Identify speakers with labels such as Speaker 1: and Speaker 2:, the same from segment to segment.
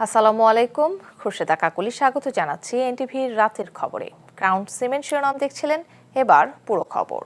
Speaker 1: আসসালামু আলাইকুম, খুরশেদা কাকলি স্বাগত জানাচ্ছি এনটিভির রাতের খবরে। ক্রাউন সিমেন্ট শিরোনাম দেখছিলেন, এবার পুরো খবর।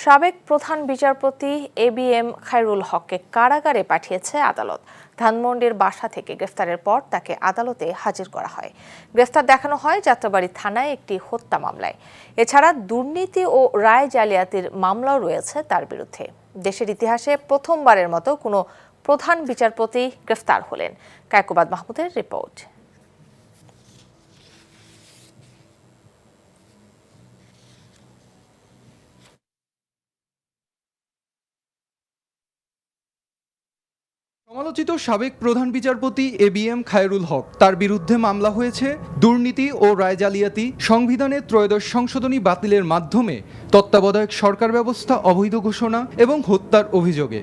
Speaker 1: সাবেক প্রধান বিচারপতি এবিএম খায়রুল হককে কারাগারে পাঠিয়েছে আদালত। ধানমন্ডির বাসা থেকে গ্রেফতারের পর তাকে আদালতে হাজির করা হয়। গ্রেফতার দেখানো হয় যাত্রাবাড়ি থানায় একটি হত্যা মামলায়। এছাড়া দুর্নীতি ও রায় জালিয়াতির মামলাও রয়েছে তার বিরুদ্ধে। দেশের ইতিহাসে প্রথমবারের মতো কোনো প্রধান বিচারপতি গ্রেফতার হলেন। কায়কোবাদ মাহমুদের রিপোর্ট।
Speaker 2: সমালোচিত সাবেক প্রধান বিচারপতি এবিএম খায়রুল হক, তার বিরুদ্ধে মামলা হয়েছে দুর্নীতি ও রায় জালিয়াতি, সংবিধানের ত্রয়োদশ সংশোধনী বাতিলের মাধ্যমে তত্ত্বাবধায়ক সরকার ব্যবস্থা অবৈধ ঘোষণা এবং হত্যার অভিযোগে।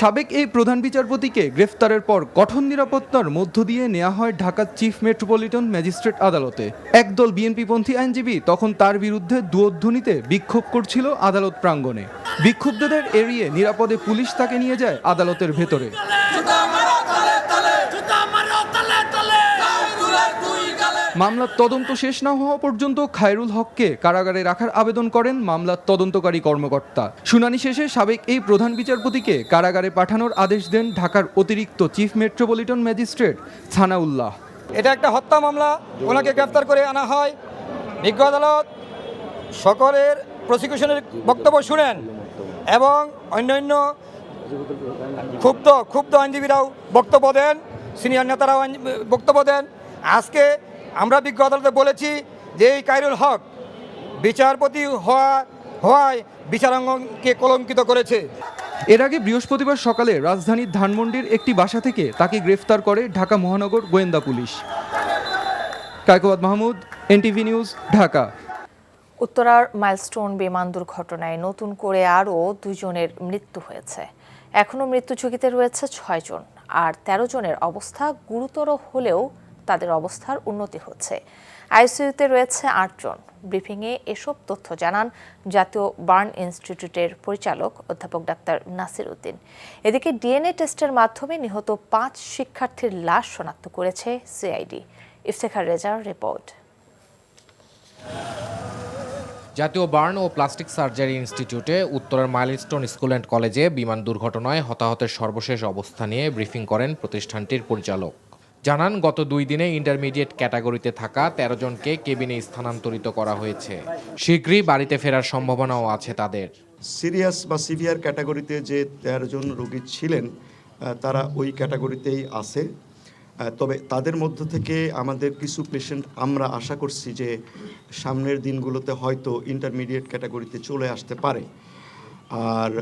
Speaker 2: সাবেক এই প্রধান বিচারপতিকে গ্রেফতারের পর কঠোর নিরাপত্তার মধ্য দিয়ে নেওয়া হয় ঢাকার চিফ মেট্রোপলিটন ম্যাজিস্ট্রেট আদালতে। একদল বিএনপিপন্থী আইনজীবী তখন তার বিরুদ্ধে দুধ্বনিতে বিক্ষোভ করছিল আদালত প্রাঙ্গণে। বিক্ষুব্ধদের এড়িয়ে নিরাপদে পুলিশ তাকে নিয়ে যায় আদালতের ভেতরে। মামলার তদন্ত শেষ না হওয়া পর্যন্ত খায়রুল হককে কারাগারে রাখার আবেদন করেন মামলার তদন্তকারী কর্মকর্তা। শুনানি শেষে সাবেক এই প্রধান বিচারপতিকে কারাগারে পাঠানোর আদেশ দেন ঢাকার অতিরিক্ত চিফ মেট্রোপলিটন ম্যাজিস্ট্রেট সানাউল্লাহ।
Speaker 3: এটা একটা হত্যা মামলা, ওনাকে গ্রেফতার করে আনা হয়। বিজ্ঞ আদালত সকলের প্রসিকিউশনের বক্তব্য শুনেন এবং অন্যান্য ক্ষুব্ধ আইনজীবীরাও বক্তব্য দেন, সিনিয়র নেতারাও বক্তব্য দেন। আজকে আমরা বিজ্ঞ আদালতে বলেছি যে এই খায়রুল হক বিচারপতি হওয়ায় বিচারাঙ্গনকে কলঙ্কিত করেছে।
Speaker 2: এর আগে বৃহস্পতিবার সকালে রাজধানীর ধানমন্ডির একটি বাসা থেকে তাকে গ্রেফতার করে ঢাকা মহানগর গোয়েন্দা পুলিশ। Kaykobad Mahmud, NTV news, Dhaka.
Speaker 1: উত্তরার মাইলস্টোন বিমান দুর্ঘটনায় নতুন করে আরও 2 জনের মৃত্যু হয়েছে। এখনও মৃত্যু ঝুঁকিতে রয়েছে 6 জন, আর 13 জনের অবস্থা গুরুতর হলেও তাদের অবস্থার উন্নতি হচ্ছে। আইসিইউতে রয়েছে 8 জন। ব্রিফিংয়ে এসব তথ্য জানান জাতীয় বার্ন ইনস্টিটিউটের পরিচালক অধ্যাপক ডাক্তার নাসির উদ্দিন। এদিকে ডিএনএ টেস্টের মাধ্যমে নিহত 5 শিক্ষার্থীর লাশ শনাক্ত করেছে সিআইডি। ইফতেখার রেজার রিপোর্ট।
Speaker 4: জাতীয় বার্ন ও প্লাস্টিক সার্জারি ইনস্টিটিউটে উত্তরের মাইলস্টোন স্কুল অ্যান্ড কলেজে বিমান দুর্ঘটনায় হতাহতের সর্বশেষ অবস্থা নিয়ে ব্রিফিং করেন প্রতিষ্ঠানটির পরিচালক। জানান, গত 2 দিনে ইন্টারমিডিয়েট ক্যাটাগরিতে থাকা 13 জনকে কেবিনে স্থানান্তরিত করা হয়েছে। শীঘ্রই বাড়িতে ফেরার সম্ভাবনাও আছে তাদের।
Speaker 5: সিরিয়াস বা সিভিয়ার ক্যাটাগরিতে যে 13 জন রোগী ছিলেন তারা ওই ক্যাটাগরিতেই আছে। তবে তাদের মধ্য থেকে আমাদের কিছু পেশেন্ট আমরা আশা করছি যে সামনের দিনগুলোতে হয়তো ইন্টারমিডিয়েট ক্যাটাগরিতে চলে আসতে পারে। আর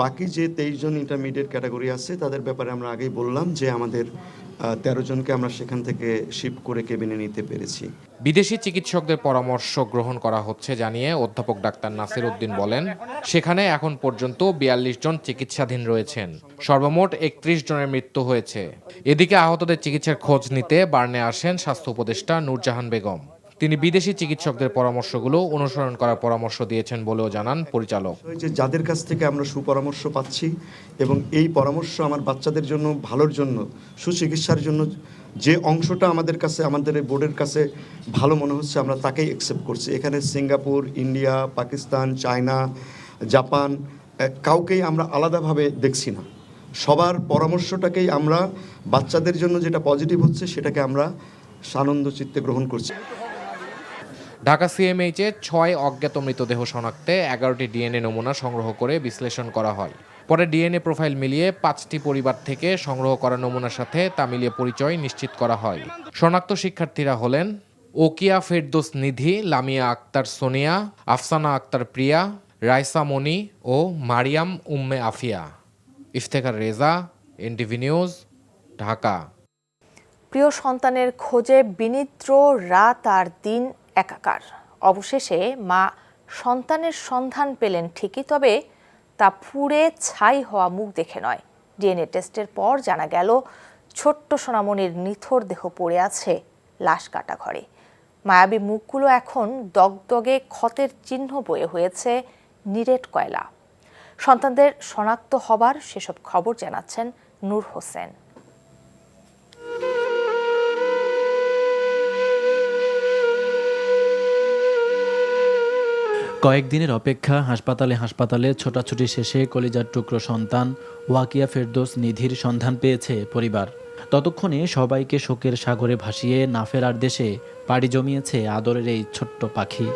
Speaker 5: বাকি যে 23 জন ইন্টারমিডিয়েট ক্যাটাগরি আছে তাদের ব্যাপারে আমরা আগেই বললাম যে আমাদের 13 জনকে আমরা সেখান থেকে শিফট করে কেবিনে নিতে পেরেছি।
Speaker 4: বিদেশি চিকিৎসকদের পরামর্শ গ্রহণ করা হচ্ছে জানিয়ে অধ্যাপক ডাক্তার নাসির উদ্দিন বলেন, সেখানে এখন পর্যন্ত 42 জন চিকিৎসাধীন রয়েছেন। সর্বমোট 31 জনের মৃত্যু হয়েছে। এদিকে আহতদের চিকিৎসার খোঁজ নিতে বার্নে আসেন স্বাস্থ্য উপদেষ্টা নূরজাহান বেগম। তিনি বিদেশি চিকিৎসকদের পরামর্শগুলো অনুসরণ করার পরামর্শ দিয়েছেন বলেও জানান পরিচালক।
Speaker 5: যে যাদের কাছ থেকে আমরা সুপরামর্শ পাচ্ছি এবং এই পরামর্শ আমার বাচ্চাদের জন্য ভালোর জন্য, সুচিকিৎসার জন্য যে অংশটা আমাদের কাছে, আমাদের বোর্ডের কাছে ভালো মনে হচ্ছে, আমরা তাকেই অ্যাকসেপ্ট করছি। এখানে Singapore, India, Pakistan, China, Japan কাউকেই আমরা আলাদাভাবে দেখছি না। সবার পরামর্শটাকেই আমরা বাচ্চাদের জন্য যেটা পজিটিভ হচ্ছে সেটাকে আমরা সানন্দ চিত্তে গ্রহণ করছি।
Speaker 4: ঢাকা সিএমএইচে 6 অজ্ঞাত মৃতদেহ শনাক্তে 11টি ডিএনএ নমুনা সংগ্রহ করে বিশ্লেষণ করা হয়। পরে ডিএনএ প্রোফাইল মিলিয়ে 5টি পরিবার থেকে সংগ্রহ করা নমুনার সাথে তা মিলিয়ে পরিচয় নিশ্চিত করা হয়। শনাক্ত শিক্ষার্থীরা হলেন ওকিয়া ফেরদৌস নিধি, লামিয়া আক্তার সোনিয়া, আফসানা আক্তার প্রিয়া, রাইসা মনি ও মারিয়াম উম্মে আফিয়া। Iftekhar Reza, NTV news, Dhaka.
Speaker 1: প্রিয় সন্তানের খোঁজে বিনিদ্র রাত আর দিন একাকার। অবশেষে মা সন্তানের সন্ধান পেলেন ঠিকই, তবে তা পুড়ে ছাই হওয়া মুখ দেখে নয়। ডিএনএ টেস্টের পর জানা গেল ছোট্ট সোনামণির নিথর দেহ পড়ে আছে লাশ কাটা ঘরে। মায়াবী মুখগুলো এখন দগদগে ক্ষতের চিহ্ন বয়ে হয়েছে নিরেট কয়লা। সন্তানদের শনাক্ত হবার সেসব খবর জানাচ্ছেন নূর হোসেন।
Speaker 6: কয়েকদিনের অপেক্ষা হাসপাতালে ছোটাছুটি শেষে কলিজার টুকরো সন্তান ওয়াকিয়া ফেরদৌস নিধির সন্ধান পেয়েছে পরিবার। ততক্ষণে সবাইকে শোকের সাগরে ভাসিয়ে না ফেরার দেশে পাড়ি জমিয়েছে আদরের এই ছোট্ট পাখি।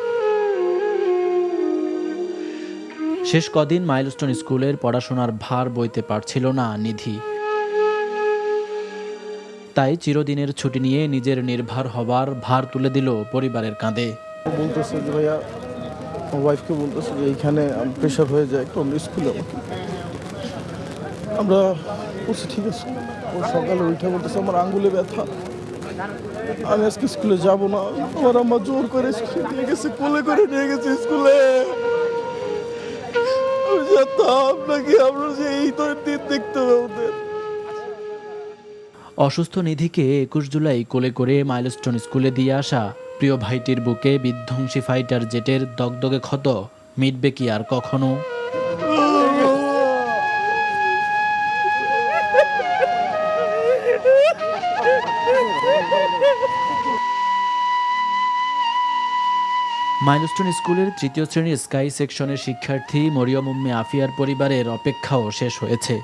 Speaker 6: শেষ কদিন মাইলস্টোন স্কুলের পড়াশোনার ভার বইতে পারছিল না নিধি। তাই চিরদিনের ছুটি নিয়ে নিজের নির্ভর হবার ভার তুলে দিল পরিবারের কাঁধে।
Speaker 7: বলতেছে যে ভাইয়া, আমার ওয়াইফকে বলতেছে যে এইখানে প্রেশার হয়ে যায় একটু অন্য স্কুলে আমাকে। আমরা বলছি ঠিক আছে। ও সকালে উঠে বলতেছে আমার আঙ্গুলে ব্যথা, আমি আজকে স্কুলে যাব না। আমার আম্মা জোর করে স্কুলে নিয়ে গেছে, কোলে করে নিয়ে গেছে স্কুলে। আমি জানতাম নাকি আমরা যে এই ধরনের দিন দেখতে হবে ওদের।
Speaker 6: অসুস্থ নিধিকে 21 জুলাই কোলে করে মাইলস্টোন স্কুলে দিয়ে আসা প্রিয় ভাইটির বুকে বিধ্বংসী ফাইটার জেটের দগদগে ক্ষত মিটবে কি আর কখনো? মাইলস্টোন স্কুলের 3য় শ্রেণীর স্কাই সেকশনের শিক্ষার্থী মরিয়ম উম্মে আফিয়ার পরিবারের অপেক্ষাও শেষ হয়েছে।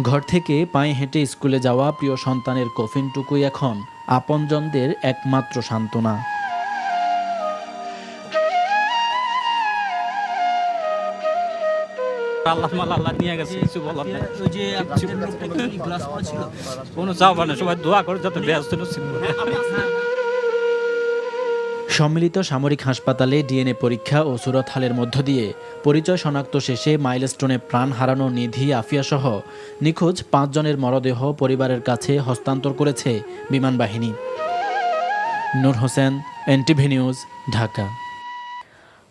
Speaker 6: ঘর থেকে পায়ে হেঁটে স্কুলে যাওয়া প্রিয় সন্তানের কফিনটুকুই এখন আপনজনদের একমাত্র সান্ত্বনা।
Speaker 8: আল্লাহ নিয়ে গেছে, কিছু বলার নেই। ওই যে আপনাদের লোকটা কি গ্লাস পড়েছিল, কোনো চাওয়া না, সবাই দোয়া করে যাতে ব্যস্ত ছিল।
Speaker 6: সম্মিলিত সামরিক হাসপাতালে ডিএনএ পরীক্ষা ও সুরত হালের মধ্য দিয়ে পরিচয় শনাক্ত শেষে মাইলস্টোনে প্রাণ হারানো নিধি আফিয়াসহ নিখোঁজ 5 জনের মরদেহ পরিবারের কাছে হস্তান্তর করেছে বিমান বাহিনী। Noor Hossain, NTV news, Dhaka.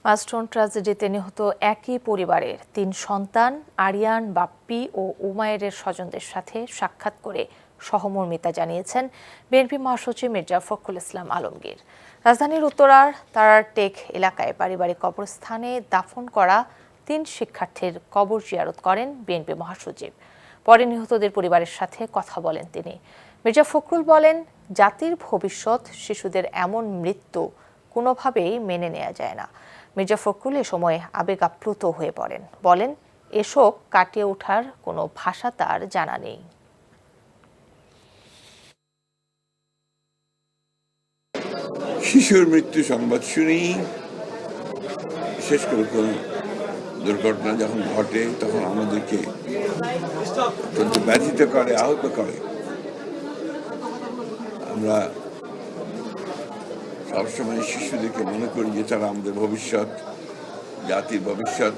Speaker 1: Milestone ট্র্যাজেডিতে নিহত একই পরিবারের 3 সন্তান আরিয়ান, বাপ্পি ও উমায়েরের স্বজনদের সাথে সাক্ষাৎ করে সহমর্মিতা জানিয়েছেন বিএনপি মহাসচিব মির্জা ফখরুল ইসলাম আলমগীর। রাজধানীর উত্তরার তারারটেক এলাকায় পারিবারিক কবরস্থানে দাফন করা 3 শিক্ষার্থীর কবর জিয়ারত করেন বিএনপি মহাসচিব। পরে নিহতদের পরিবারের সাথে কথা বলেন তিনি। মির্জা ফখরুল বলেন, জাতির ভবিষ্যৎ শিশুদের এমন মৃত্যু কোনোভাবেই মেনে নেওয়া যায় না। মির্জা ফখরুল এ সময় আবেগ আপ্লুত হয়ে পড়েন। বলেন, এসব কাটিয়ে ওঠার কোনো ভাষা তার জানা নেই।
Speaker 9: শিশুর মৃত্যু সংবাদ শুনেই, বিশেষ করে কোনো দুর্ঘটনা যখন ঘটে তখন আমাদেরকে অত্যন্ত ব্যথিত করে, আহত করে। আমরা সবসময় শিশুদেরকে মনে করি যে তারা আমাদের ভবিষ্যৎ, জাতির ভবিষ্যৎ,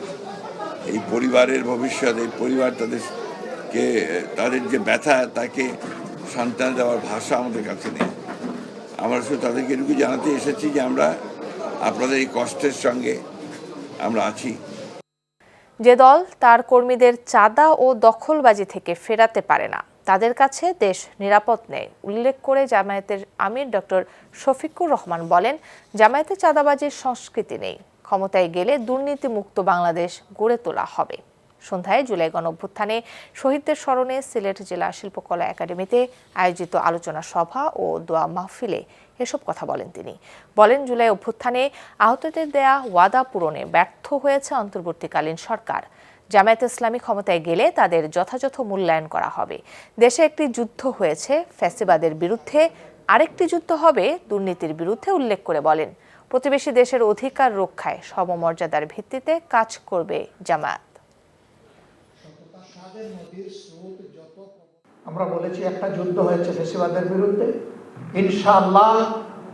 Speaker 9: এই পরিবারের ভবিষ্যৎ। এই পরিবার তাদের যে ব্যথা, তাকে সন্তান দেওয়ার ভাষা আমাদের কাছে নেই। আমরা শুধু তাদেরকে এটুকু জানাতে এসেছি যে আমরা আপনাদের এই কষ্টের সঙ্গে আমরা আছি।
Speaker 1: যে দল তার কর্মীদের চাঁদা ও দখলবাজি থেকে ফেরাতে পারে না, তাদের কাছে দেশ নিরাপদ নেই উল্লেখ করে জামায়াতের আমির ডক্টর শফিকুর রহমান বলেন, জামায়াতে চাঁদাবাজির সংস্কৃতি নেই। ক্ষমতায় গেলে দুর্নীতিমুক্ত বাংলাদেশ গড়ে তোলা হবে। সন্ধ্যায় জুলাই গণঅভ্যুত্থানে শহীদদের স্মরণে সিলেট জেলা শিল্পকলা একাডেমিতে আয়োজিত আলোচনা সভা ও দোয়া মাহফিলে এসব কথা বলেন তিনি। বলেন, জুলাই অভ্যুত্থানে আহতদের দেয়া ওয়াদা পূরণে ব্যর্থ হয়েছে অন্তর্বর্তীকালীন সরকার। জামায়াত ইসলামী ক্ষমতায় গেলে তাদের যথাযথ মূল্যায়ন করা হবে। দেশে একটি যুদ্ধ হয়েছে ফ্যাসিবাদের বিরুদ্ধে, আরেকটি যুদ্ধ হবে দুর্নীতির বিরুদ্ধে উল্লেখ করে বলেন, প্রতিবেশী দেশের অধিকার রক্ষায় সমমর্যাদার ভিত্তিতে কাজ করবে জামায়াত।
Speaker 10: আমরা বলেছি একটা যুদ্ধ হয়েছে ফ্যাসিবাদের বিরুদ্ধে, ইনশাআল্লাহ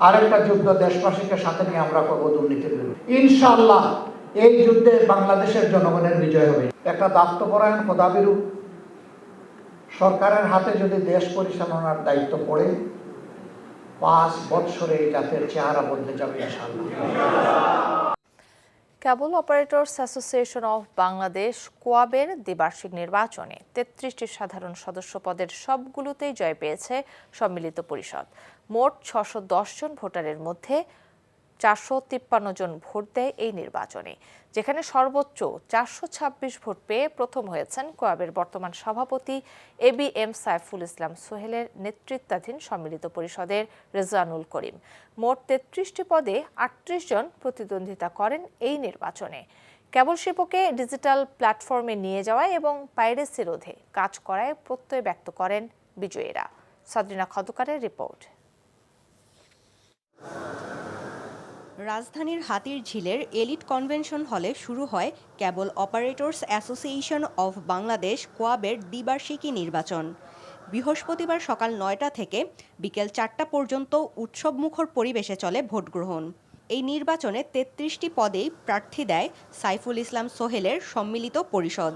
Speaker 10: আরেকটা যুদ্ধ দেশবাসীকে সাথে নিয়ে আমরা করবো দুর্নীতির বিরুদ্ধে। ইনশাআল্লাহ এই যুদ্ধে বাংলাদেশের জনগণের বিজয় হবে। একটা দায়িত্বপরায়ণ খোদাবিরু সরকারের হাতে যদি দেশ পরিচালনার দায়িত্ব পড়ে, 5 বছরে এই জাতের চেহারা বদলে যাবে ইনশাআল্লাহ।
Speaker 1: কেবল অপারেটরস অ্যাসোসিয়েশন অফ বাংলাদেশ কোয়াবের দ্বিবার্ষিক নির্বাচনে 33টি সাধারণ সদস্য পদের সবগুলোতেই জয় পেয়েছে সম্মিলিত পরিষদ। মোট 610 জন ভোটারের মধ্যে 453 জন ভোট দেয় এই নির্বাচনে, যেখানে সর্বোচ্চ 426 ভোট পেয়ে প্রথম হয়েছেন কোয়াবের বর্তমান সভাপতি ABM সাইফুল ইসলাম সোহেলের নেতৃত্বাধীন সম্মিলিত পরিষদের রেজওয়ানুল করিম। মোট 33টি পদে 38 জন প্রতিদ্বন্দ্বিতা করেন এই নির্বাচনে। কেবল শিল্পকে ডিজিটাল প্ল্যাটফর্মে নিয়ে যাওয়ায় এবং পাইরেসি রোধে কাজ করায় প্রত্যয় ব্যক্ত করেন বিজয়ীরা। সাদরিনা খন্দকারের রিপোর্ট।
Speaker 11: রাজধানীর হাতিরঝিলের এলিট কনভেনশন হলে শুরু হয় কেবল অপারেটরস অ্যাসোসিয়েশন অফ বাংলাদেশ কোয়াবের দ্বিবার্ষিকী নির্বাচন। বৃহস্পতিবার সকাল 9টা থেকে বিকেল 4টা পর্যন্ত উৎসবমুখর পরিবেশে চলে ভোট গ্রহণ। এই নির্বাচনে 33টি পদেই প্রার্থী দেয় সাইফুল ইসলাম সোহেলের সম্মিলিত পরিষদ।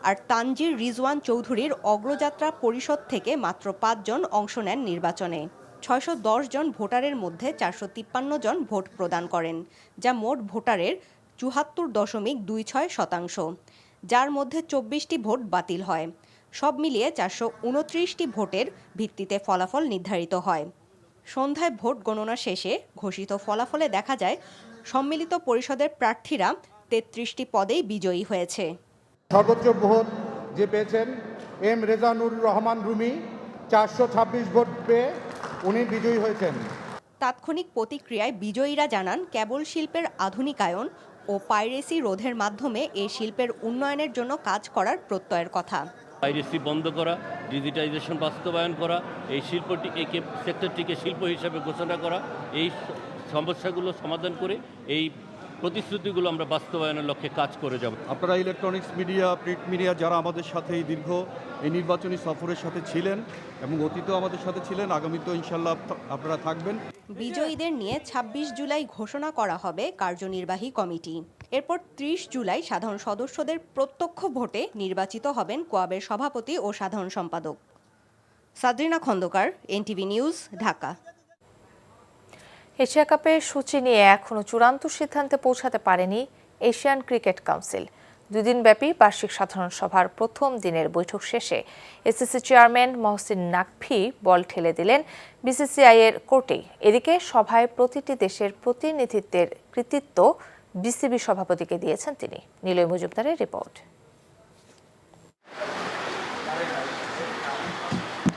Speaker 11: আর তানজির রিজওয়ান চৌধুরীর অগ্রযাত্রা পরিষদ থেকে মাত্র 5 জন অংশ নেন নির্বাচনে। 610 জন ভোটারের মধ্যে 453 জন ভোট প্রদান করেন, যা মোট ভোটারের 74.26%, যার মধ্যে 24টি ভোট বাতিল হয়। সব মিলিয়ে 429টি ভোটের ভিত্তিতে ফলাফল নির্ধারিত হয়। সন্ধ্যায় ভোট গণনা শেষে ঘোষিত ফলাফলে দেখা যায় সম্মিলিত পরিষদের প্রার্থীরা 33টি পদেই বিজয়ী হয়েছে।
Speaker 10: সর্বোচ্চ ভোট যে পেয়েছেন এম রেজানুর রহমান রুমি 426 ভোট পেয়ে উনি বিজয়ী হয়েছেন।
Speaker 11: তাৎক্ষণিক প্রতিক্রিয়ায় বিজয়ীরা জানান কেবল শিল্পের আধুনিকায়ন ও পাইরেসি রোধের মাধ্যমে এই শিল্পের উন্নয়নের জন্য কাজ করার প্রত্যয়ের কথা।
Speaker 12: পাইরেসি বন্ধ করা, ডিজিটাইজেশন বাস্তবায়ন করা, এই সেক্টরটিকে শিল্প হিসেবে ঘোষণা করা, এই সমস্যাগুলো সমাধান করে এই প্রতিশ্রুতিগুলো আমরা বাস্তবায়নের লক্ষ্যে কাজ করে যাব।
Speaker 7: আপনারা ইলেকট্রনিক্স মিডিয়া, প্রিন্ট মিডিয়া যারা আমাদের সাথে এই দীর্ঘ এই নির্বাচনী সফরের সাথে ছিলেন এবং অতীতেও আমাদের সাথে ছিলেন, আগামীতেও ইনশাল্লাহ আপনারা থাকবেন।
Speaker 11: বিজয়ীদের নিয়ে 26 জুলাই ঘোষণা করা হবে কার্যনির্বাহী কমিটি। এরপর 30 জুলাই সাধারণ সদস্যদের প্রত্যক্ষ ভোটে নির্বাচিত হবেন কোয়াবের সভাপতি ও সাধারণ সম্পাদক। Sadrina Khandakar, NTV news, Dhaka.
Speaker 1: Asia কাপের সূচি নিয়ে এখনো চূড়ান্ত সিদ্ধান্তে পৌঁছাতে পারেনি এশিয়ান ক্রিকেট কাউন্সিল। 2 দিনব্যাপী বার্ষিক সাধারণ সভার প্রথম দিনের বৈঠক শেষে এসিসি চেয়ারম্যান মহসিন নাকভি বল ঠেলে দিলেন BCCI এর কোর্টে। এদিকে সভায় প্রতিটি দেশের প্রতিনিধিত্বের কৃতিত্ব বিসিবি সভাপতিকে দিয়েছেন তিনি। নিলয় মজুমদারের রিপোর্ট।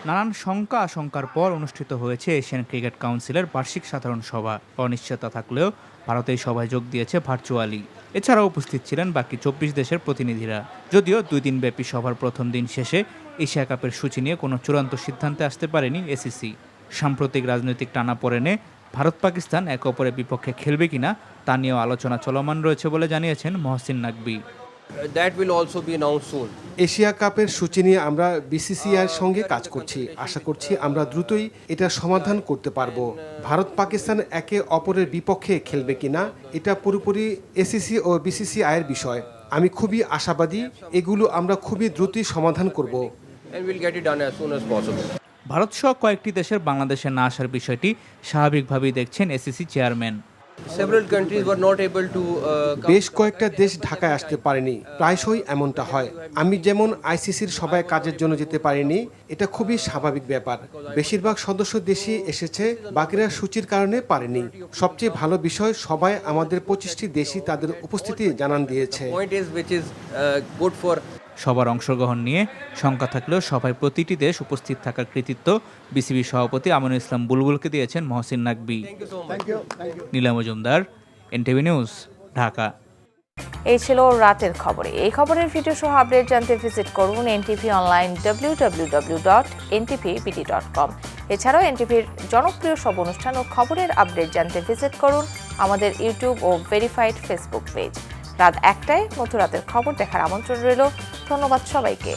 Speaker 13: নানান শঙ্কা আশঙ্কার পর অনুষ্ঠিত হয়েছে এশিয়ান ক্রিকেট কাউন্সিলের বার্ষিক সাধারণ সভা। অনিশ্চয়তা থাকলেও ভারত এই সভায় যোগ দিয়েছে ভার্চুয়ালি। এছাড়াও উপস্থিত ছিলেন বাকি 24 দেশের প্রতিনিধিরা। যদিও 2 দিনব্যাপী সভার প্রথম দিন শেষে এশিয়া কাপের সূচি নিয়ে কোনো চূড়ান্ত সিদ্ধান্তে আসতে পারেনি এসিসি। সাম্প্রতিক রাজনৈতিক টানাপোড়েনে ভারত পাকিস্তান একে অপরের বিপক্ষে খেলবে কিনা তা নিয়েও আলোচনা চলমান রয়েছে বলে জানিয়েছেন মহসিন নাকভি।
Speaker 14: এশিয়া কাপের সূচি নিয়ে আমরা বিসিসিআইয়ের সঙ্গে কাজ করছি। আশা করছি আমরা দ্রুতই এটা সমাধান করতে পারবো। ভারত পাকিস্তান একে অপরের বিপক্ষে খেলবে কিনা এটা পুরোপুরি এসিসি ও বিসিসিআইয়ের বিষয়। আমি খুবই আশাবাদী এগুলো আমরা খুবই দ্রুতই সমাধান করব।
Speaker 13: ভারত সহ কয়েকটি দেশের বাংলাদেশে না আসার বিষয়টি স্বাভাবিকভাবেই দেখছেন এসিসি চেয়ারম্যান।
Speaker 14: বেশ কয়েকটা দেশ ঢাকায় আসতে পারেনি, প্রায়শই এমনটা হয়। আমি যেমন আইসিসির সবাই কাজের জন্য যেতে পারিনি, এটা খুবই স্বাভাবিক ব্যাপার। বেশিরভাগ সদস্য দেশই এসেছে, বাকিরা সূচির কারণে পারেনি। সবচেয়ে ভালো বিষয় সবাই আমাদের 25টি দেশই তাদের উপস্থিতি জানান দিয়েছে।
Speaker 13: সবার অংশগ্রহণ নিয়ে শঙ্কা থাকলেও সভায় প্রতিটি দেশ উপস্থিত থাকার কৃতিত্ব বিসিবি সভাপতি আমিনুল ইসলাম বুলবুলকে দিয়েছেন মহসিন নাকভি। নীলা মজুমদার, NTV নিউজ, ঢাকা।
Speaker 1: এই ছিল রাতের খবরে। এই খবরের ভিডিও সহ আপডেট জানতে ভিজিট করুন NTV অনলাইন www.ntvpt.com। এছাড়াও NTVর জনপ্রিয় সব অনুষ্ঠান ও খবরের আপডেট জানতে ভিজিট করুন আমাদের ইউটিউব ও ভেরিফাইড ফেসবুক পেজ। রাত 1টায় মধ্যরাতের খবর দেখার আমন্ত্রণ রইল। ধন্যবাদ সবাইকে।